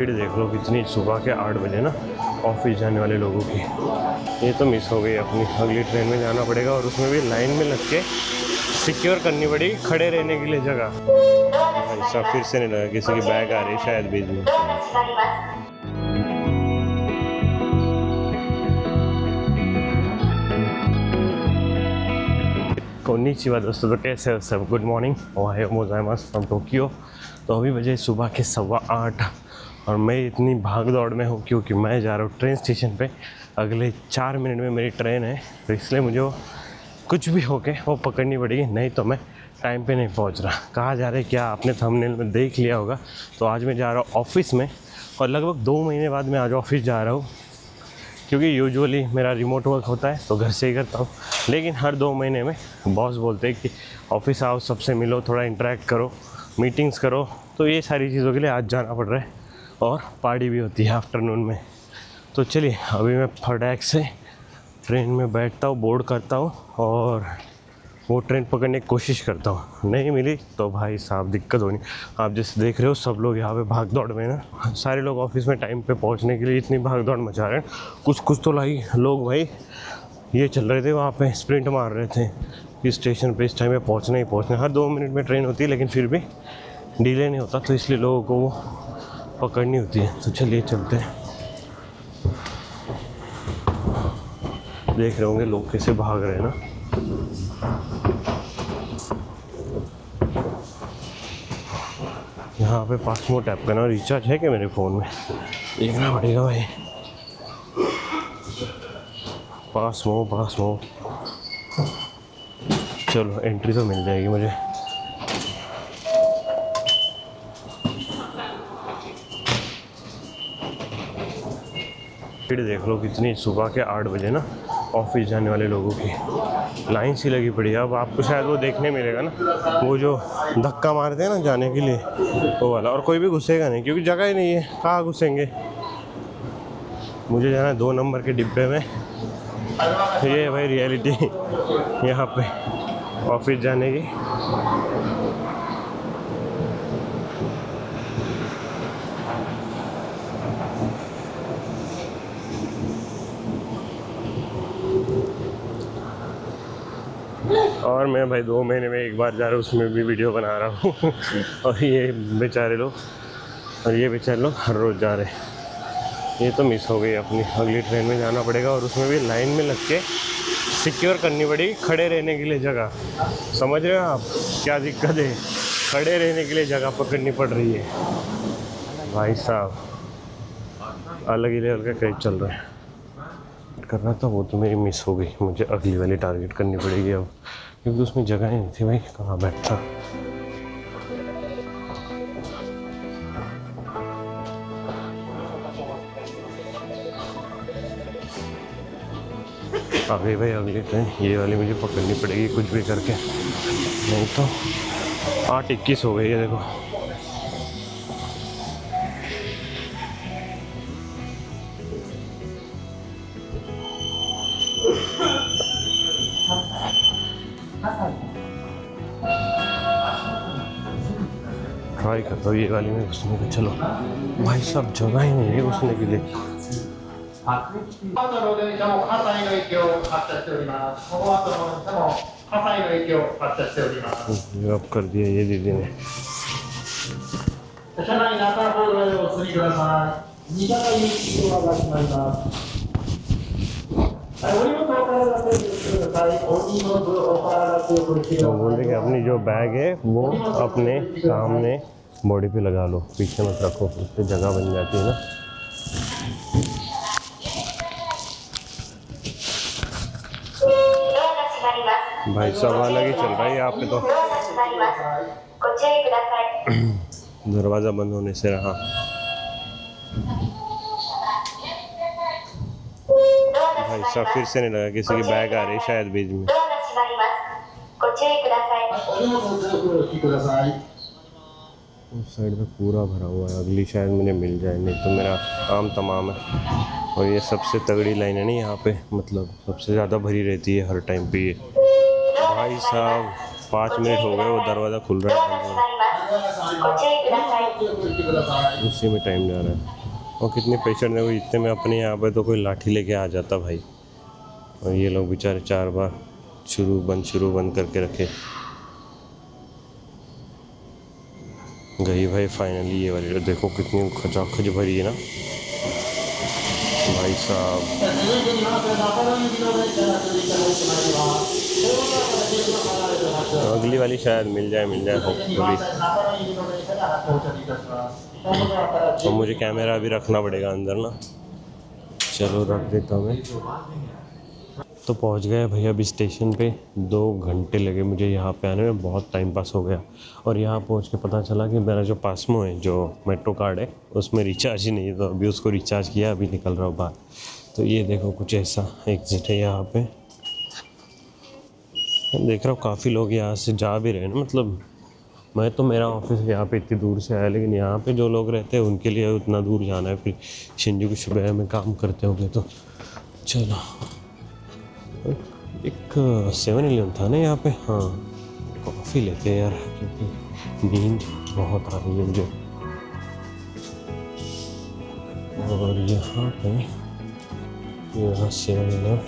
भीड़ देख लो कितनी, सुबह के 8 बजे ना ऑफिस जाने वाले लोगों की। ये तो मिस हो गई अपनी, अगली ट्रेन में जाना पड़ेगा और उसमें भी लाइन में लग के सिक्योर करनी पड़ेगी खड़े रहने के लिए जगह। भाई साहब फिर से नहीं लगा, किसी की बैग आ रही है शायद बीच में। कोनिचिवा दोस्तों, तो कैसे हो सब? गुड मॉर्निंग, ओहायो गोजाइमासु फ्रॉम टोक्यो। तो अभी बजे सुबह के 8:15 और मैं इतनी भाग दौड़ में हूँ क्योंकि मैं जा रहा हूँ ट्रेन स्टेशन पे। अगले 4 मिनट में मेरी ट्रेन है, तो इसलिए मुझे वो कुछ भी हो के वो पकड़नी पड़ेगी, नहीं तो मैं टाइम पे नहीं पहुँच रहा। कहाँ जा रहे क्या आपने थंबनेल में देख लिया होगा। तो आज मैं जा रहा हूँ ऑफिस में और लगभग 2 महीने बाद मैं आज ऑफिस जा रहा हूँ, क्योंकि यूजुअली मेरा रिमोट वर्क होता है तो घर से ही करता हूँ। लेकिन हर 2 महीने में बॉस बोलते हैं कि ऑफिस आओ, सबसे मिलो, थोड़ा इंटरेक्ट करो, मीटिंग्स करो। तो ये सारी चीज़ों के लिए आज जाना पड़ रहा है और पार्टी भी होती है आफ्टरनून में। तो चलिए अभी मैं फटाक से ट्रेन में बैठता हूँ, बोर्ड करता हूँ और वो ट्रेन पकड़ने की कोशिश करता हूँ। नहीं मिली तो भाई साहब दिक्कत होनी। आप जैसे देख रहे हो सब लोग यहाँ पे भाग दौड़ में ना, सारे लोग ऑफिस में टाइम पे पहुँचने के लिए इतनी भाग दौड़ मचा रहे हैं। कुछ तो लोग भाई ये चल रहे थे, वहाँ पे स्प्रिंट मार रहे थे कि स्टेशन पे इस टाइम पे पहुँचना ही पहुँचना। हर 2 मिनट में ट्रेन होती है लेकिन फिर भी डिले नहीं होता, तो इसलिए लोगों को वो पकड़नी होती है। तो चलिए चलते हैं। देख रहे होंगे लोग कैसे भाग रहे हैं ना। यहाँ पे पासमो टैप करना। रिचार्ज है क्या मेरे फ़ोन में? देखना पड़ेगा भाई। पासमो चलो एंट्री तो मिल जाएगी मुझे। भीड़ देख लो कितनी, सुबह के 8 बजे ना ऑफिस जाने वाले लोगों की लाइन सी लगी पड़ी है। अब आपको शायद वो देखने मिलेगा ना, वो जो धक्का मारते हैं ना जाने के लिए, वो वाला। और कोई भी घुसेगा नहीं क्योंकि जगह ही नहीं है, कहाँ घुसेंगे। मुझे जाना है 2 नंबर के डिब्बे में। ये है भाई रियलिटी यहाँ पे ऑफिस जाने की। और मैं भाई 2 महीने में एक बार जा रहा हूँ, उसमें भी वीडियो बना रहा हूँ और ये बेचारे लोग हर रोज़ जा रहे हैं। ये तो मिस हो गई अपनी, अगली ट्रेन में जाना पड़ेगा और उसमें भी लाइन में लग के सिक्योर करनी पड़ेगी खड़े रहने के लिए जगह। समझ रहे हो आप क्या दिक्कत है? खड़े रहने के लिए जगह पकड़नी पड़ रही है भाई साहब। अलग ही लेवल का क्रेज चल रहा है। करना था वो तो मेरी मिस हो गई, मुझे अगली वाली टारगेट करनी पड़ेगी अब, क्योंकि उसमें जगह ही नहीं थी भाई, कहाँ बैठता। अभी भाई अगली ट्रेन ये वाली मुझे पकड़नी पड़ेगी कुछ भी करके, नहीं तो 8:21 हो गई है देखो। ट्राई करता हूँ ये वाली में घुसने का। चलो भाई साहब जगह ही नहीं है घुसने के लिए। अब कर दिया ये दीदी ने। तो बोलते कि अपनी जो बैग है वो अपने सामने बॉडी पे लगा लो, पीछे मत रखो, उस पर जगह बन जाती है ना। भाई सब अलग ही चल रहा है यहाँ पे तो। दरवाज़ा बंद होने से रहा। भाई साहब फिर से नहीं लगा, किसी की बैग आ रही है शायद बीच में। उस साइड पे पूरा भरा हुआ है, अगली शायद मुझे मिल जाए, नहीं तो मेरा काम तमाम है। और ये सबसे तगड़ी लाइन है ना यहाँ पे, मतलब सबसे ज़्यादा भरी रहती है हर टाइम पे ये। भाई साहब 5 मिनट हो गए, वो दरवाज़ा खुल रहा है। उसी में टाइम जा रहा है। और कितने पेशेंट है वो, इतने में अपने यहाँ पे तो कोई लाठी लेके आ जाता भाई। और ये लोग बेचारे 4 बार शुरू बंद करके रखे। गई भाई फाइनली ये वाली। देखो कितनी खचाखच भरी है ना भाई साहब। अगली वाली शायद मिल जाए होपफुली। तो मुझे कैमरा भी रखना पड़ेगा अंदर ना। चलो रख देता हूँ मैं। तो पहुँच गए भाई अभी स्टेशन पे। 2 घंटे लगे मुझे यहाँ पे आने में, बहुत टाइम पास हो गया। और यहाँ पहुँच के पता चला कि मेरा जो पासमो है, जो मेट्रो कार्ड है, उसमें रिचार्ज ही नहीं है। तो अभी उसको रिचार्ज किया, अभी निकल रहा हूँ बाहर। तो ये देखो कुछ ऐसा एग्जिट है यहाँ पे। देख रहा हूँ काफ़ी लोग यहाँ से जा भी रहे हैं ना। मतलब मैं तो, मेरा ऑफिस यहाँ पे इतनी दूर से आया, लेकिन यहाँ पे जो लोग रहते हैं उनके लिए उतना दूर जाना है। फिर शिंजुकू शिबुया में काम करते होंगे। तो चलो, एक 7-Eleven था ना यहाँ पे। हाँ, कॉफ़ी लेते हैं यार, क्योंकि नींद बहुत आ रही है मुझे। और यहाँ पे 7-Eleven।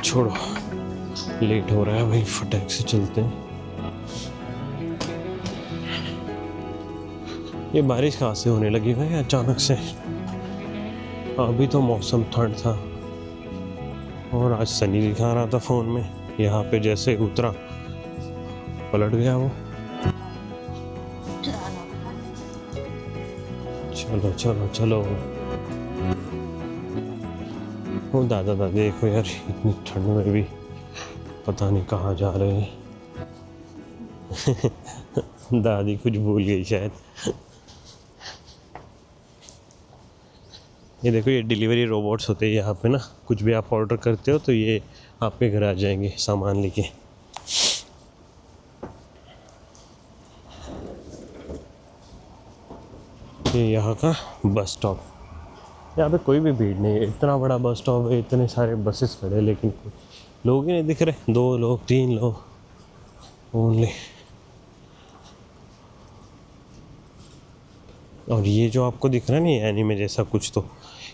छोड़ो, लेट हो रहा है भाई, फटाक से चलते हैं। ये बारिश कहाँ से होने लगी भाई अचानक से। अभी तो मौसम ठंड था और आज सनी दिखा रहा था फ़ोन में। यहाँ पे जैसे उतरा पलट गया वो। चलो चलो चलो। वो दादा दादी देखो यार, इतनी ठंड में भी पता नहीं कहाँ जा रहे हैं। दादी कुछ भूल गई शायद। ये देखो, ये डिलीवरी रोबोट्स होते हैं यहाँ पे ना। कुछ भी आप ऑर्डर करते हो तो ये आपके घर आ जाएंगे सामान लेके। ये यहाँ का बस स्टॉप। यहाँ पे कोई भी भीड़ नहीं है। इतना बड़ा बस स्टॉप है, इतने सारे बसेस खड़े, लेकिन लोग ही नहीं दिख रहे। 2 लोग 3 लोग ओनली। और ये जो आपको दिख रहा है ना एनीमे जैसा कुछ, तो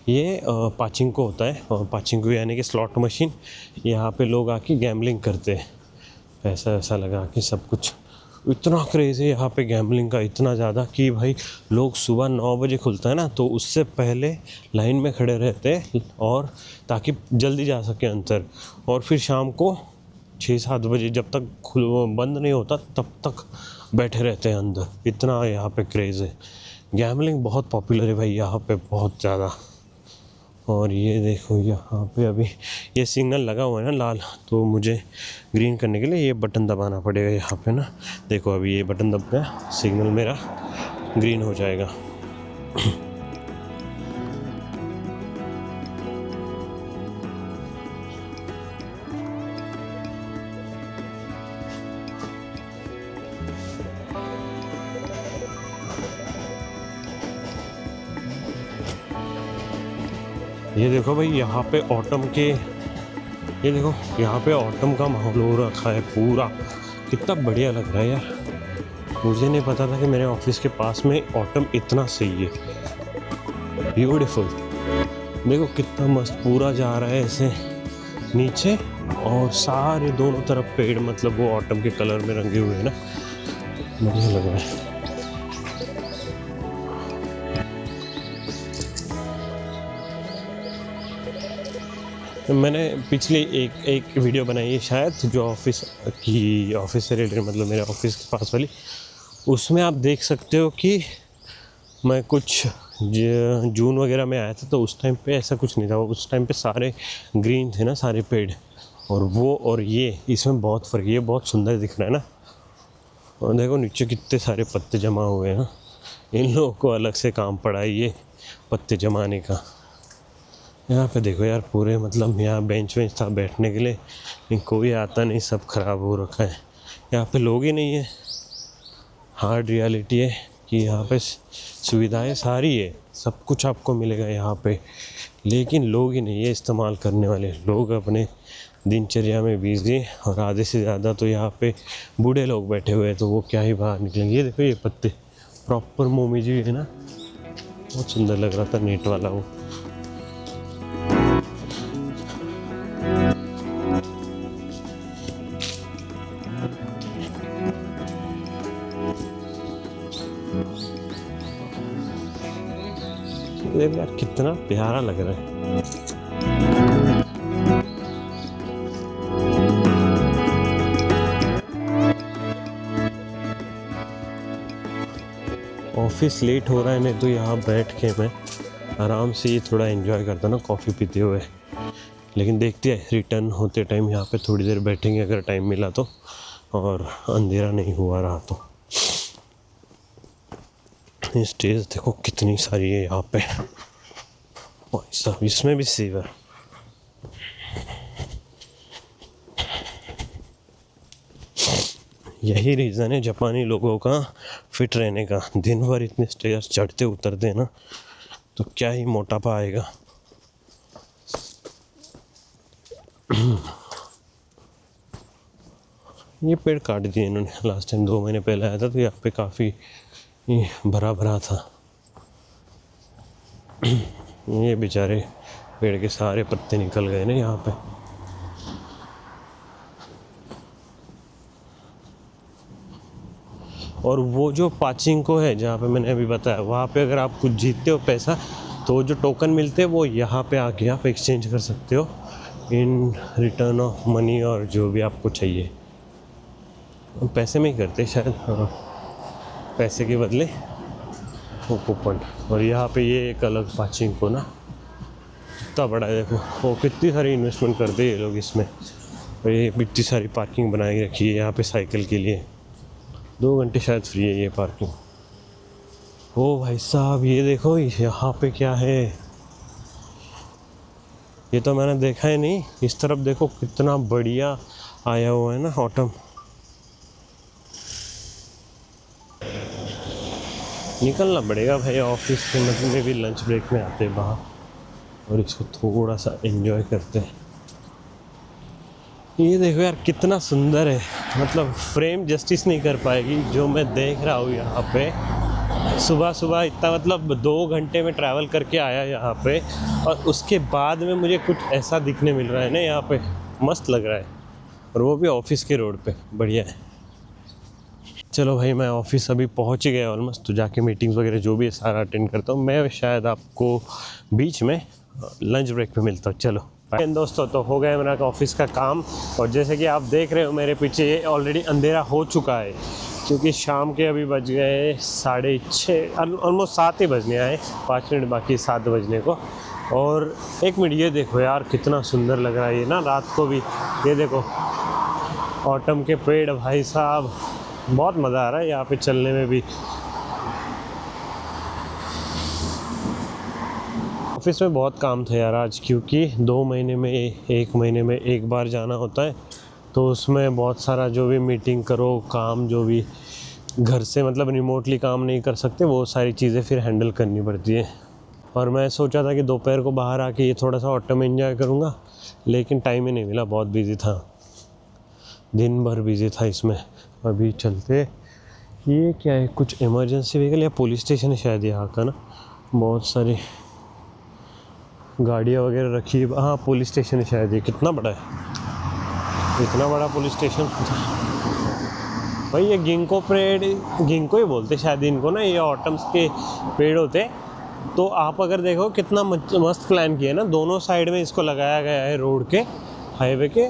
ये पाचिंको होता है। और पाचिंको यानी कि स्लॉट मशीन। यहाँ पे लोग आके गैम्बलिंग करते हैं, पैसा वैसा लगा के सब कुछ। इतना क्रेज़ है यहाँ पे गैम्बलिंग का, इतना ज़्यादा कि भाई लोग सुबह 9 बजे खुलता है ना, तो उससे पहले लाइन में खड़े रहते हैं, और ताकि जल्दी जा सके अंदर। और फिर शाम को 6-7 बजे जब तक बंद नहीं होता तब तक बैठे रहते हैं अंदर। इतना यहाँ पे क्रेज़ है। गैम्बलिंग बहुत पॉपुलर है भाई यहाँ पे, बहुत ज़्यादा। और ये देखो यहाँ पे अभी ये सिग्नल लगा हुआ है ना लाल, तो मुझे ग्रीन करने के लिए ये बटन दबाना पड़ेगा यहाँ पे ना। देखो अभी ये बटन दब गया, सिग्नल मेरा ग्रीन हो जाएगा। ये देखो भाई यहाँ पे ऑटम के, ये देखो यहाँ पे ऑटम का माहौल हो रखा है पूरा। कितना बढ़िया लग रहा है यार। मुझे नहीं पता था कि मेरे ऑफिस के पास में ऑटम इतना सही है। ब्यूटीफुल। देखो कितना मस्त पूरा जा रहा है ऐसे नीचे, और सारे दोनों तरफ पेड़, मतलब वो ऑटम के कलर में रंगे हुए हैं ना। बढ़िया लग रहा है। मैंने पिछले एक वीडियो बनाई है शायद, जो ऑफिस से रिलेटेड, मतलब मेरे ऑफिस के पास वाली। उसमें आप देख सकते हो कि मैं कुछ जून वगैरह में आया था, तो उस टाइम पे ऐसा कुछ नहीं था। उस टाइम पे सारे ग्रीन थे ना, सारे पेड़। और वो और ये, इसमें बहुत फ़र्क है। ये बहुत सुंदर दिख रहा है ना। और देखो नीचे कितने सारे पत्ते जमा हुए हैं ना। इन लोगों को अलग से काम पड़ा है ये पत्ते जमाने का। यहाँ पे देखो यार पूरे, मतलब यहाँ बेंच था बैठने के लिए, लेकिन कोई आता नहीं, सब ख़राब हो रखा है। यहाँ पे लोग ही नहीं है। हार्ड रियलिटी है कि यहाँ पे सुविधाएं सारी है, सब कुछ आपको मिलेगा यहाँ पे, लेकिन लोग ही नहीं है इस्तेमाल करने वाले। लोग अपने दिनचर्या में बिजी हैं और आधे से ज़्यादा तो यहाँ पे बूढ़े लोग बैठे हुए हैं, तो वो क्या ही बाहर निकलेंगे। ये देखो ये पत्ते प्रॉपर मोमी जी है ना, बहुत सुंदर लग रहा था नेट वाला वो। देख यार कितना प्यारा लग रहा है। ऑफिस लेट हो रहा है, नहीं तो यहाँ बैठ के मैं आराम से ये थोड़ा एंजॉय करता ना कॉफ़ी पीते हुए। लेकिन देखते हैं रिटर्न होते टाइम यहाँ पे थोड़ी देर बैठेंगे अगर टाइम मिला तो, और अंधेरा नहीं हुआ रहा तो। स्टेज देखो कितनी सारी है यहाँ पे, भाई साहब इसमें भी सेव है। यही रीज़न है जापानी लोगों का फिट रहने का। दिन भर इतने स्टेज चढ़ते उतरते ना, तो क्या ही मोटापा आएगा। ये पेड़ काट दिए इन्होंने, लास्ट टाइम 2 महीने पहले आया था तो यहाँ पे काफ़ी भरा भरा था। ये बेचारे पेड़ के सारे पत्ते निकल गए ना यहाँ पे। और वो जो पाचिंको है जहाँ पे मैंने अभी बताया, वहाँ पे अगर आप कुछ जीतते हो पैसा, तो जो टोकन मिलते हैं वो यहाँ पे आके आप एक्सचेंज कर सकते हो इन रिटर्न ऑफ मनी और जो भी आपको चाहिए। पैसे में ही करते शायद, हाँ पैसे के बदले वो कूपन। और यहाँ पे ये एक अलग पाचिंको ना, कितना बड़ा है देखो, वो कितनी सारी इन्वेस्टमेंट करते हैं ये लोग इसमें। और ये इतनी सारी पार्किंग बनाई रखी है यहाँ पे साइकिल के लिए, 2 घंटे शायद फ्री है ये पार्किंग। ओ भाई साहब ये देखो यहाँ पे क्या है, ये तो मैंने देखा ही नहीं। इस तरफ देखो कितना बढ़िया आया हुआ है ना ऑटम। निकलना पड़ेगा भाई ऑफिस के, मतलब में भी लंच ब्रेक में आते हैं बाहर और इसको थोड़ा सा एंजॉय करते हैं। ये देखो यार कितना सुंदर है, मतलब फ्रेम जस्टिस नहीं कर पाएगी जो मैं देख रहा हूँ यहाँ पे। सुबह सुबह इतना, मतलब 2 घंटे में ट्रैवल करके आया यहाँ पे, और उसके बाद में मुझे कुछ ऐसा दिखने मिल रहा है ना यहाँ पे, मस्त लग रहा है। और वो भी ऑफिस के रोड पे, बढ़िया है। चलो भाई मैं ऑफिस अभी पहुँच ही गया ऑलमोस्ट, तो जाके मीटिंग्स वगैरह जो भी है सारा अटेंड करता हूँ। मैं शायद आपको बीच में लंच ब्रेक पे मिलता हूँ। चलो दोस्तों, तो हो गया मेरा ऑफिस का काम। और जैसे कि आप देख रहे हो मेरे पीछे, ये ऑलरेडी अंधेरा हो चुका है, क्योंकि शाम के अभी बज गए 6:30, ऑलमोस्ट 7 ही बजने आए, 5 मिनट बाकी 7 बजने को। और 1 मिनट ये देखो यार कितना सुंदर लग रहा है ये ना रात को भी। ये देखो ऑटम के पेड़, भाई साहब बहुत मज़ा आ रहा है यहाँ पे चलने में भी। ऑफिस में बहुत काम था यार आज, क्योंकि 2 महीने में 1 महीने में एक बार जाना होता है, तो उसमें बहुत सारा जो भी मीटिंग करो, काम जो भी घर से मतलब रिमोटली काम नहीं कर सकते, वो सारी चीज़ें फिर हैंडल करनी पड़ती है। और मैं सोचा था कि दोपहर को बाहर आके ये थोड़ा सा ऑटम एंजॉय करूँगा, लेकिन टाइम ही नहीं मिला, बहुत बिजी था, दिन भर बिजी था इसमें। अभी चलते, ये क्या है, कुछ इमरजेंसी व्हीकल या पुलिस स्टेशन है शायद यहाँ का ना, बहुत सारी गाड़ियाँ वगैरह रखी है। हाँ पुलिस स्टेशन है शायद ये। कितना बड़ा है, इतना बड़ा पुलिस स्टेशन भाई। ये गिंको पेड़, गिंको ही बोलते शायद इनको ना, ये ऑटम्स के पेड़ होते। तो आप अगर देखो कितना मस्त प्लान किया ना, दोनों साइड में इसको लगाया गया है रोड के, हाईवे के,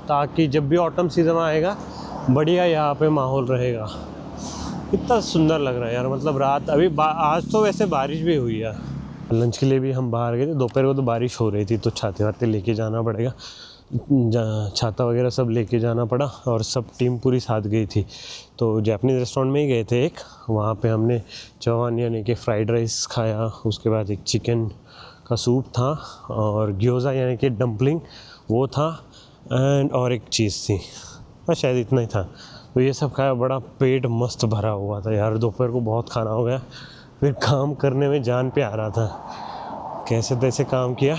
ताकि जब भी ऑटम सीजन आएगा बढ़िया यहाँ पे माहौल रहेगा। कितना सुंदर लग रहा है यार, मतलब रात अभी आज तो वैसे बारिश भी हुई है। लंच के लिए भी हम बाहर गए थे, दोपहर को तो बारिश हो रही थी, तो छाते वाते लेके जाना पड़ेगा, छाता वगैरह सब लेके जाना पड़ा। और सब टीम पूरी साथ गई थी, तो जापानीज़ रेस्टोरेंट में ही गए थे एक, वहाँ पे हमने चवान यानी कि फ्राइड राइस खाया, उसके बाद एक चिकन का सूप था, और ग्योज़ा यानी कि डम्पलिंग वो था, एंड और एक चीज़ थी, बस शायद इतना ही था। तो ये सब खाया, बड़ा पेट मस्त भरा हुआ था यार। दोपहर को बहुत खाना हो गया, फिर काम करने में जान पे आ रहा था, कैसे तैसे काम किया।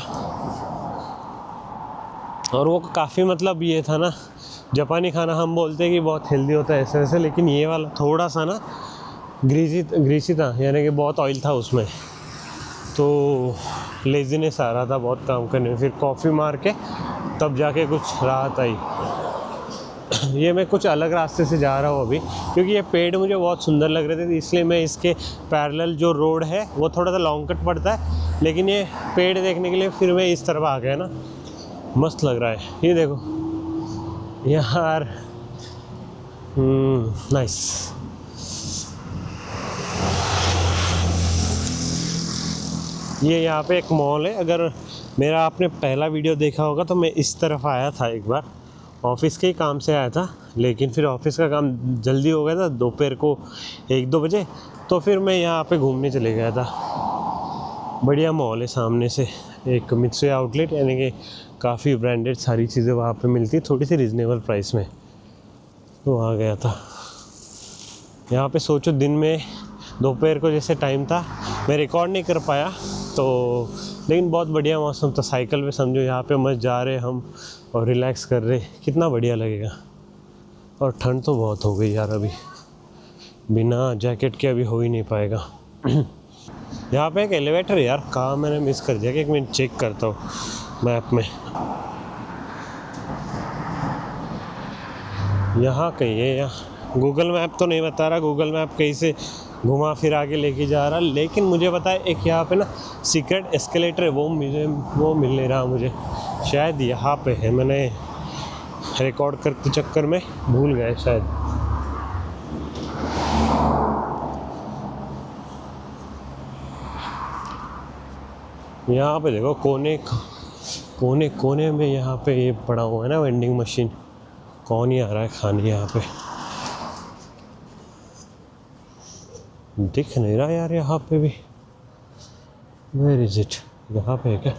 और वो काफ़ी मतलब ये था ना, जापानी खाना हम बोलते हैं कि बहुत हेल्दी होता है ऐसे वैसे, लेकिन ये वाला थोड़ा सा ना ग्रीसी था, यानी कि बहुत ऑयल था उसमें, तो लेज़ीनेस आ रहा था बहुत काम करने में। फिर कॉफ़ी मार के तब जाके कुछ राहत आई। ये मैं कुछ अलग रास्ते से जा रहा हूँ अभी, क्योंकि ये पेड़ मुझे बहुत सुंदर लग रहे थे, इसलिए मैं इसके पैरेलल जो रोड है वो थोड़ा सा लॉन्ग कट पड़ता है, लेकिन ये पेड़ देखने के लिए फिर मैं इस तरफ आ गया ना। मस्त लग रहा है, ये देखो यार, नाइस। ये यहाँ पे एक मॉल है। अगर मेरा आपने पहला वीडियो देखा होगा तो मैं इस तरफ आया था एक बार, ऑफिस के ही काम से आया था, लेकिन फिर ऑफिस का काम जल्दी हो गया था दोपहर को 1-2 बजे, तो फिर मैं यहाँ पे घूमने चले गया था। बढ़िया मॉल है, सामने से एक मित्सुई आउटलेट, यानी कि काफ़ी ब्रांडेड सारी चीज़ें वहाँ पे मिलती, थोड़ी सी रिजनेबल प्राइस में, तो आ गया था यहाँ पे। सोचो दिन में दोपहर को जैसे टाइम था, मैं रिकॉर्ड नहीं कर पाया तो, लेकिन बहुत बढ़िया मौसम था। साइकिल पे समझो यहाँ पे मस्त जा रहे हम और रिलैक्स कर रहे, कितना बढ़िया लगेगा। और ठंड तो बहुत हो गई यार, अभी बिना जैकेट के अभी हो ही नहीं पाएगा। यहाँ पे एक एलिवेटर है यार, कहाँ मैंने मिस कर दिया, कि एक मिनट चेक करता हूँ मैप में। यहाँ कहीं है, यहाँ गूगल मैप तो नहीं बता रहा, गूगल मैप कहीं से घुमा फिरा के लेके जा रहा, लेकिन मुझे पता है एक यहाँ पे ना सीक्रेट एस्केलेटर है, वो मिल नहीं रहा मुझे, शायद यहाँ पे है, मैंने रिकॉर्ड करते चक्कर में भूल गए शायद। यहाँ पे देखो कोने कोने में यहाँ पे ये पड़ा हुआ है ना वेंडिंग मशीन, कौन ही आ रहा है खाने यहाँ पे, दिख नहीं रहा यार यहाँ पे भी। वेयर इज इट, यहाँ पे है क्या?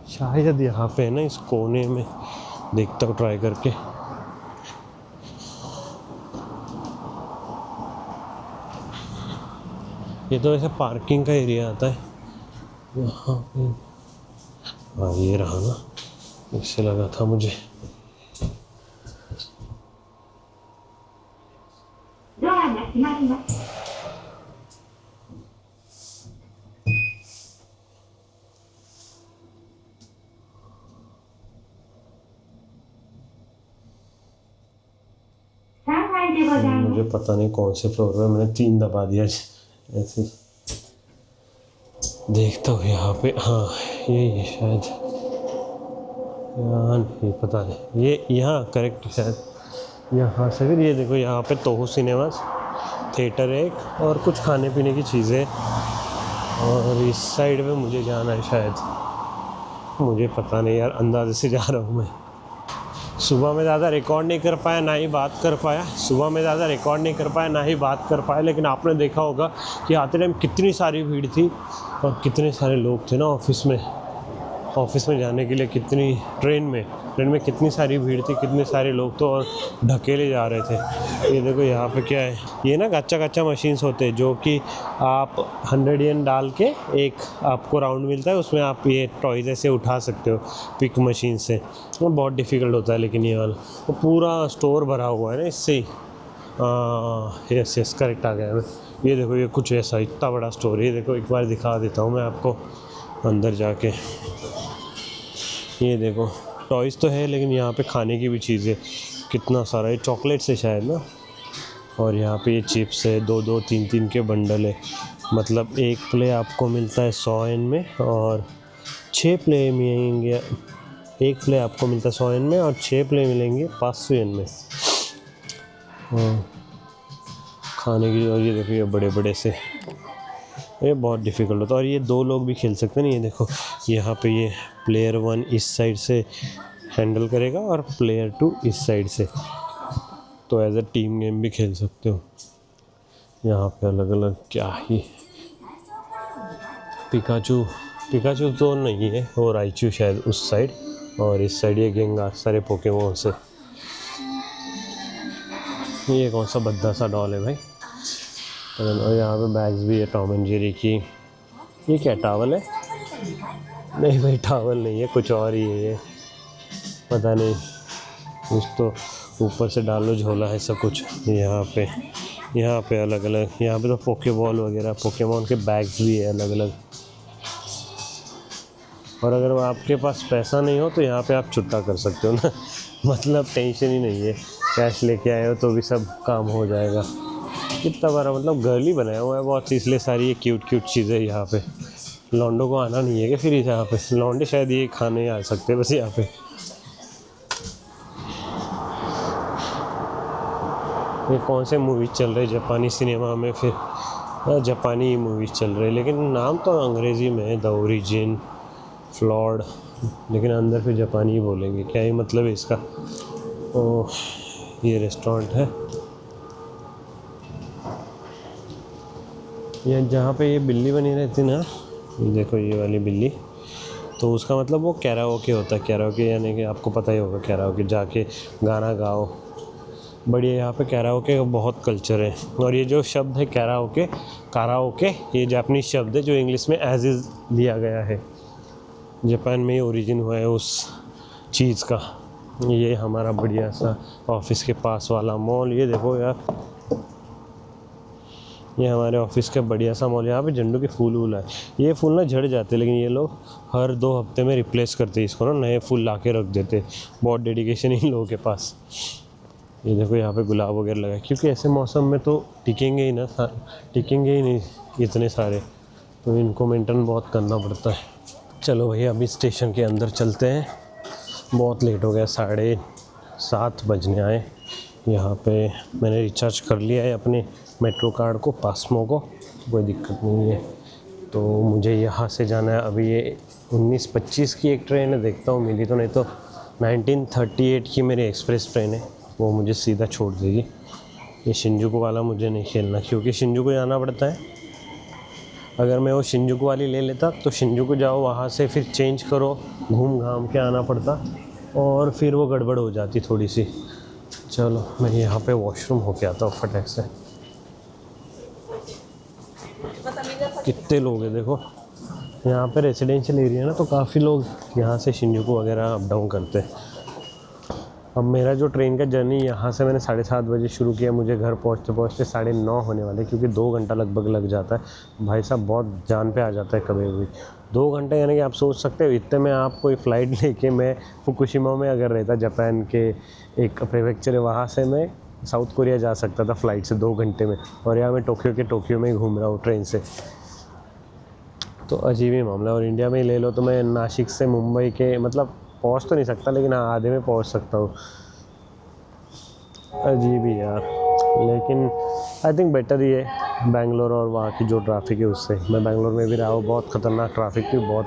शायद यहाँ पे है ना, इस कोने में, देखता हूँ ट्राई करके। ये तो ऐसे पार्किंग का एरिया आता है यहाँ पे। हाँ ये रहा ना, इससे लगा था मुझे। मुझे पता नहीं कौन से फ्लोर पे, मैंने 3 दबा दिया ऐसे। देखता हूँ यहाँ पे, हाँ ये शायद, यहाँ नहीं पता नहीं, ये यहाँ करेक्ट शायद यहाँ से। फिर ये देखो यहाँ पे तोहू सिनेमास थिएटर है एक, और कुछ खाने पीने की चीज़ें, और इस साइड में मुझे जाना है शायद, मुझे पता नहीं यार, अंदाजे से जा रहा हूँ मैं। सुबह में ज़्यादा रिकॉर्ड नहीं कर पाया, ना ही बात कर पाया, लेकिन आपने देखा होगा कि आते टाइम कितनी सारी भीड़ थी और कितने सारे लोग थे ना ऑफिस में जाने के लिए, कितनी ट्रेन में कितनी सारी भीड़ थी, कितने सारे लोग तो, और ढकेले जा रहे थे। ये देखो यहाँ पे क्या है, ये ना गच्चा मशीन्स होते हैं, जो कि आप 100 येन डाल के एक आपको राउंड मिलता है, उसमें आप ये टॉयज ऐसे उठा सकते हो पिक मशीन से। वो बहुत डिफ़िकल्ट होता है, लेकिन ये वाला वो पूरा स्टोर भरा हुआ है ना इससे ही। यस करेक्ट आ गया मैं। ये देखो ये कुछ ऐसा इतना बड़ा स्टोर है, ये देखो एक बार दिखा देता हूँ मैं आपको अंदर जाके। ये देखो टॉयज़ तो है, लेकिन यहाँ पे खाने की भी चीज़ें कितना सारा है, चॉकलेट्स है शायद ना, और यहाँ पे ये चिप्स है, 2-2 3-3 के बंडल है, मतलब एक प्ले आपको मिलता है 100 येन में, और 6 प्ले मिलेंगे। एक प्ले आपको मिलता है 100 येन में, और 6 प्ले मिलेंगे 500 येन में खाने की। और ये देखो ये बड़े से, ये बहुत डिफ़िकल्ट होता है, और ये 2 लोग भी खेल सकते हैं ना। ये देखो यहाँ पे ये प्लेयर 1 इस साइड से हैंडल करेगा और प्लेयर 2 इस साइड से, तो एज अ टीम गेम भी खेल सकते हो। यहाँ पे अलग अलग क्या ही, पिकाचू तो नहीं है, वो राइचू शायद उस साइड, और इस साइड ये गेंगार, सारे पोकेमोन से। ये कौन सा भद्दा सा डॉल है भाई। और यहाँ पे बैग्स भी है टॉम एंड जेरी की। ये क्या टावल है? नहीं भाई टावल नहीं है, कुछ और ही है ये, पता नहीं कुछ तो ऊपर से डालो झोला है सब कुछ। यहाँ पे अलग अलग, यहाँ पे तो पोकेबॉल वगैरह पोकेमॉन के बैग्स भी है अलग अलग। और अगर आपके पास पैसा नहीं हो तो यहाँ पे आप छुट्टा कर सकते हो ना मतलब टेंशन ही नहीं है, कैश लेके आए हो तो भी सब काम हो जाएगा। कितना बड़ा मतलब गर्ल ही बनाया हुआ है बहुत, इसलिए सारी ये क्यूट क्यूट चीज़ें यहाँ पे। लॉन्डो को आना नहीं है कि फिर यहाँ पे लॉन्डे शायद ये खाने आ सकते हैं बस यहाँ पे। ये कौन से मूवीज़ चल रहे जापानी सिनेमा में, फिर जापानी मूवीज़ चल रहे, लेकिन नाम तो अंग्रेज़ी में है, द ओरिजिन, फ्लॉड, लेकिन अंदर फिर जापानी ही बोलेंगे, क्या ही मतलब है इसका। ओह ये रेस्टोरेंट है, ये जहाँ पे ये बिल्ली बनी रहती ना, ये देखो ये वाली बिल्ली, तो उसका मतलब वो कैराओके होता है। कैराओके यानी कि आपको पता ही होगा, कैराओके जाके गाना गाओ। बढ़िया, यहाँ पे कैराओके का बहुत कल्चर है। और ये जो शब्द है कैराओके, काराओके, ये जापानीज शब्द है जो इंग्लिश में एज इज़ लिया गया है। जापान में ही ओरिजिन हुआ है उस चीज़ का। ये हमारा बढ़िया सा ऑफिस के पास वाला मॉल, ये देखो यार, ये हमारे ऑफिस का बढ़िया सा मॉल। यहाँ पे झंडू के फूल वूल है, ये फूल ना झड़ जाते लेकिन ये लोग हर 2 हफ्ते में रिप्लेस करते हैं इसको ना, नए फूल ला के रख देते। बहुत डेडिकेशन इन लोगों के पास। ये देखो यहाँ पे गुलाब वगैरह लगा है, क्योंकि ऐसे मौसम में तो टिकेंगे ही ना, टिकेंगे ही नहीं इतने सारे, तो इनको मेंटेन बहुत करना पड़ता है। चलो भैया अभी स्टेशन के अंदर चलते हैं, बहुत लेट हो गया, 7:30 बजने आए। यहाँ पे मैंने रिचार्ज कर लिया है अपने मेट्रो कार्ड को, पासमो को, कोई दिक्कत नहीं है। तो मुझे यहाँ से जाना है, अभी ये 19:25 की एक ट्रेन है, देखता हूँ मिली तो, नहीं तो 19:38 की मेरी एक्सप्रेस ट्रेन है, वो मुझे सीधा छोड़ देगी। ये शिंजुकू वाला मुझे नहीं खेलना, क्योंकि शिंजुकू जाना पड़ता है। अगर मैं वो शिंजुकू वाली ले लेता तो शिंजुकू जाओ, वहाँ से फिर चेंज करो, घूम घाम के आना पड़ता, और फिर वो गड़बड़ हो जाती थोड़ी सी। चलो मैं यहाँ पे वॉशरूम होके आता हूँ फटाक से। कितने लोग हैं देखो, यहाँ पे रेजिडेंशियल एरिया ना, तो काफ़ी लोग यहाँ से शिंजुकू वगैरह अप डाउन करते हैं। अब मेरा जो ट्रेन का जर्नी यहाँ से मैंने 7:30 बजे शुरू किया, मुझे घर पहुँचते पहुँचते 9:30 होने वाले, क्योंकि 2 घंटा लगभग लग जाता है। भाई साहब बहुत जान पे आ जाता है कभी भी 2 घंटे, यानी कि आप सोच सकते हो इतने में आप कोई फ़्लाइट लेके, मैं फुकुशिमा में अगर रहता, जापान के एक प्रेफेक्चर है, वहाँ से मैं साउथ कोरिया जा सकता था फ़्लाइट से 2 घंटे में, और यहाँ मैं टोक्यो में ही घूम रहा हूँ ट्रेन से। तो अजीब ही मामला। और इंडिया में ही ले लो तो मैं नासिक से मुंबई के मतलब पहुंच तो नहीं सकता, लेकिन हाँ आधे में पहुंच सकता हूँ। अजीब ही यार, लेकिन आई थिंक बेटर ही है बेंगलोर और वहाँ की जो ट्रैफिक है उससे। मैं बेंगलोर में भी रहा हूँ, बहुत ख़तरनाक ट्रैफिक थी, बहुत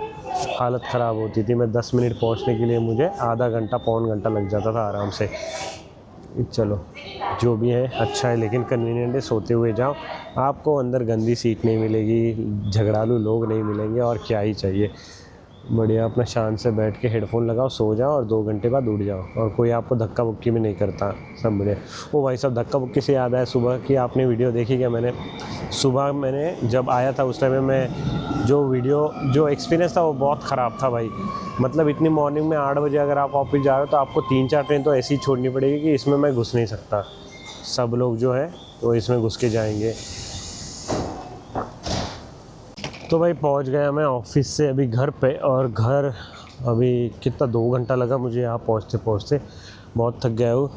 हालत ख़राब होती थी। मैं 10 मिनट पहुँचने के लिए मुझे आधा घंटा पौन घंटा लग जाता था आराम से। चलो जो भी है अच्छा है, लेकिन कन्वीनियंट है, सोते हुए जाओ, आपको अंदर गंदी सीट नहीं मिलेगी, झगड़ालू लोग नहीं मिलेंगे, और क्या ही चाहिए। बढ़िया अपना शान से बैठ के हेडफोन लगाओ, सो जाओ, और 2 घंटे बाद उठ जाओ, और कोई आपको धक्का मुक्की भी नहीं करता, सब बढ़िया। ओ भाई साहब, धक्का मुक्की से याद आया, सुबह की आपने वीडियो देखी क्या? सुबह मैंने जब आया था उस टाइम में मैं जो एक्सपीरियंस था वो बहुत ख़राब था भाई। मतलब इतनी मॉर्निंग में 8 बजे अगर आप ऑफिस जा रहे हो तो आपको 3-4 ट्रेन तो ऐसी ही छोड़नी पड़ेगी कि इसमें मैं घुस नहीं सकता, सब लोग जो है तो इसमें घुस के जाएंगे। तो भाई पहुंच गया मैं ऑफिस से अभी घर पे, और घर अभी कितना 2 घंटा लगा मुझे यहाँ पहुँचते, बहुत थक गया हूँ।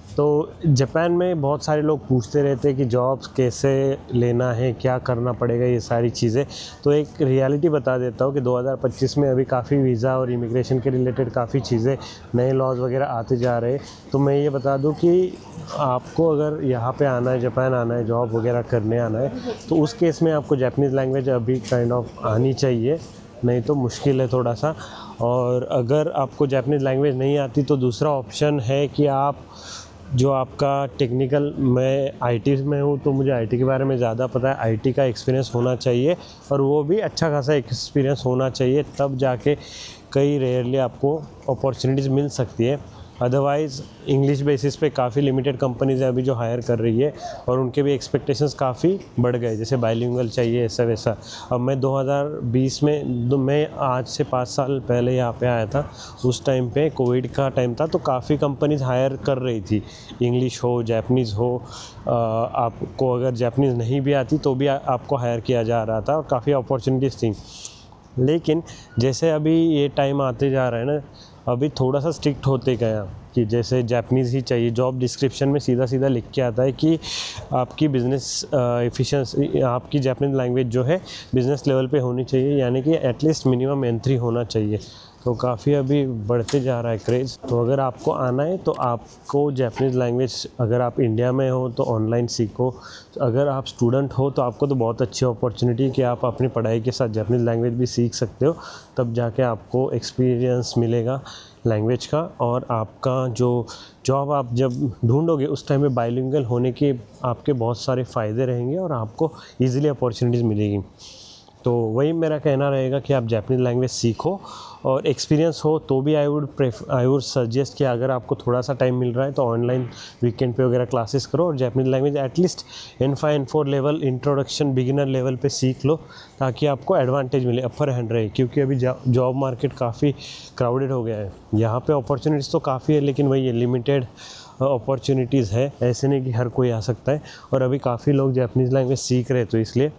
तो जापान में बहुत सारे लोग पूछते रहते हैं कि जॉब्स कैसे लेना है, क्या करना पड़ेगा, ये सारी चीज़ें। तो एक रियलिटी बता देता हूँ कि 2025 में अभी काफ़ी वीज़ा और इमिग्रेशन के रिलेटेड काफ़ी चीज़ें, नए लॉज वगैरह आते जा रहे हैं। तो मैं ये बता दूँ कि आपको अगर यहाँ पे आना है, जापान आना है, जॉब वगैरह करने आना है, तो उस केस में आपको जापानीज़ लैंग्वेज अभी काइंड ऑफ आनी चाहिए, नहीं तो मुश्किल है थोड़ा सा। और अगर आपको जापानीज़ लैंग्वेज नहीं आती तो दूसरा ऑप्शन है कि आप जो आपका टेक्निकल, मैं आईटी में हूँ तो मुझे आईटी के बारे में ज़्यादा पता है, आईटी का एक्सपीरियंस होना चाहिए, और वो भी अच्छा खासा एक्सपीरियंस होना चाहिए, तब जाके कई रेयरली आपको अपॉर्चुनिटीज़ मिल सकती है। अदरवाइज़ इंग्लिश बेसिस पे काफ़ी लिमिटेड कंपनीज है अभी जो हायर कर रही है, और उनके भी एक्सपेक्टेशंस काफ़ी बढ़ गए, जैसे बाइलिंगुअल चाहिए ऐसा वैसा। अब मैं 2020 में मैं आज से 5 साल पहले यहाँ पे आया था, उस टाइम पे कोविड का टाइम था, तो काफ़ी कंपनीज हायर कर रही थी, इंग्लिश हो जापनीज़ हो, आपको अगर जापनीज़ नहीं भी आती तो भी आपको हायर किया जा रहा था, और काफ़ी अपॉर्चुनिटीज़ थी। लेकिन जैसे अभी ये टाइम आते जा रहा है ना, अभी थोड़ा सा स्ट्रिक्ट होते गया कि जैसे जापनीज़ ही चाहिए। जॉब डिस्क्रिप्शन में सीधा सीधा लिख के आता है कि आपकी बिज़नेस एफिशिएंसी, आपकी जापनीज़ लैंग्वेज जो है बिज़नेस लेवल पे होनी चाहिए, यानी कि एटलीस्ट मिनिमम N3 होना चाहिए। तो काफ़ी अभी बढ़ते जा रहा है क्रेज़। तो अगर आपको आना है तो आपको जापनीज़ लैंग्वेज, अगर आप इंडिया में हो तो ऑनलाइन सीखो, अगर आप स्टूडेंट हो तो आपको तो बहुत अच्छी अपॉर्चुनिटी कि आप अपनी पढ़ाई के साथ जापनीज़ लैंग्वेज भी सीख सकते हो, तब जाके आपको एक्सपीरियंस मिलेगा लैंग्वेज का, और आपका जो जॉब आप जब ढूंढोगे उस टाइम में बाइलिंगुअल होने के आपके बहुत सारे फ़ायदे रहेंगे और आपको ईज़िली अपॉर्चुनिटीज़ मिलेगी। तो वही मेरा कहना रहेगा कि आप जापनीज़ लैंग्वेज सीखो, और एक्सपीरियंस हो तो भी आई वुड सजेस्ट कि अगर आपको थोड़ा सा टाइम मिल रहा है तो ऑनलाइन वीकेंड पे वगैरह क्लासेस करो, और Japanese language at least N5 N4 level introduction beginner level पे सीख लो, ताकि आपको एडवांटेज मिले, अपर हैंड रहे। क्योंकि अभी जॉब मार्केट काफ़ी क्राउडेड हो गया है, यहाँ पे अपॉर्चुनिटीज़ तो काफ़ी है, लेकिन वही है, लिमिटेड अपॉर्चुनिटीज़ है, ऐसे नहीं कि हर कोई आ सकता है। और अभी काफ़ी लोग जापनीज़ लैंग्वेज सीख रहे हैं, तो इसलिए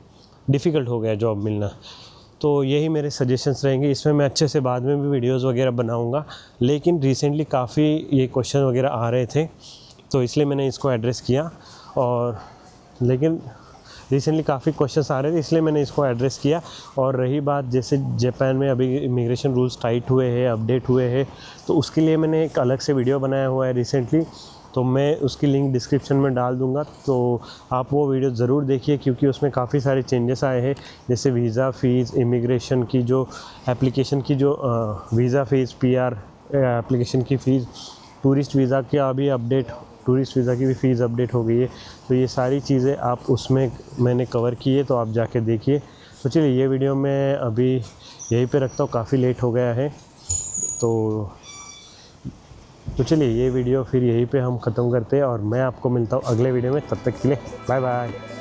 डिफ़िकल्ट हो गया है जॉब मिलना। तो यही मेरे सजेशंस रहेंगे। इसमें मैं अच्छे से बाद में भी वीडियोस वगैरह बनाऊंगा, लेकिन रिसेंटली काफ़ी ये क्वेश्चन वगैरह आ रहे थे, तो इसलिए मैंने इसको एड्रेस किया। और लेकिन रिसेंटली काफ़ी क्वेश्चंस आ रहे थे, इसलिए मैंने इसको एड्रेस किया। और रही बात, जैसे जापान में अभी इमिग्रेशन रूल्स टाइट हुए हैं, अपडेट हुए हैं, तो उसके लिए मैंने एक अलग से वीडियो बनाया हुआ है रिसेंटली, तो मैं उसकी लिंक डिस्क्रिप्शन में डाल दूंगा, तो आप वो वीडियो ज़रूर देखिए, क्योंकि उसमें काफ़ी सारे चेंजेस आए हैं। जैसे वीज़ा फ़ीस, इमिग्रेशन की जो एप्लीकेशन की जो वीज़ा फ़ीस, PR एप्लीकेशन की फ़ीस, टूरिस्ट वीज़ा का भी अपडेट, टूरिस्ट वीज़ा की भी फ़ीस अपडेट हो गई है। तो ये सारी चीज़ें आप उसमें मैंने कवर की है, तो आप जाके देखिए। तो चलिए, ये वीडियो मैं अभी यहीं पे रखता हूँ, काफ़ी लेट हो गया है। तो चलिए, ये वीडियो फिर यहीं पे हम ख़त्म करते हैं, और मैं आपको मिलता हूँ अगले वीडियो में। तब तक के लिए बाय बाय।